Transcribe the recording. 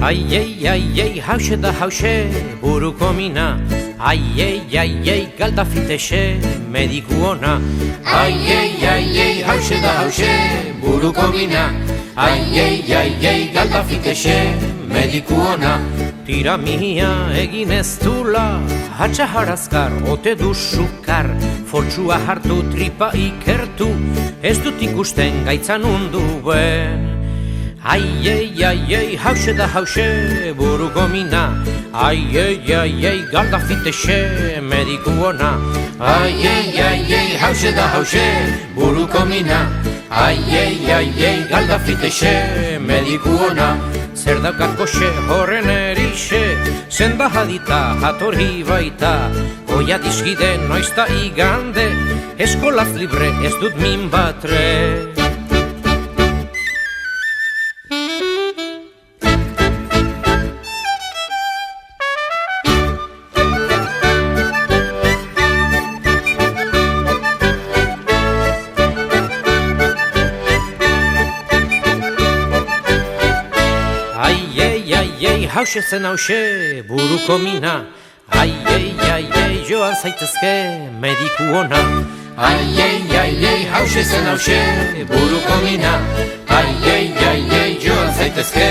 Ai, hause da hause, buruko mina. Ai, galda fitexe, mediku ona. Ai, hause da hause, buruko mina. Ai, galda fitexe, mediku ona. Tira mia egin ez dula, hatxa harazkar, ote du sukar. Foltsua hartu, tripa ikertu, ez dut ikusten gaitzan unduen. Ai, hause da hause, buruko mina. Ai, galda fitexe, mediku ona. Ai, hause da hause, buruko mina. Ai, galda fitexe, mediku ona. Zer daukat goxe horren erixe, senda jadita jatorri baita. Oia dizgide noizta igande, eskolaz libre ez dut min batre. Hause zen hause, buruko mina. Ai, joan zaitezke, mediku ona. Ai, hause zen hause, buruko mina. Ai, joan zaitezke,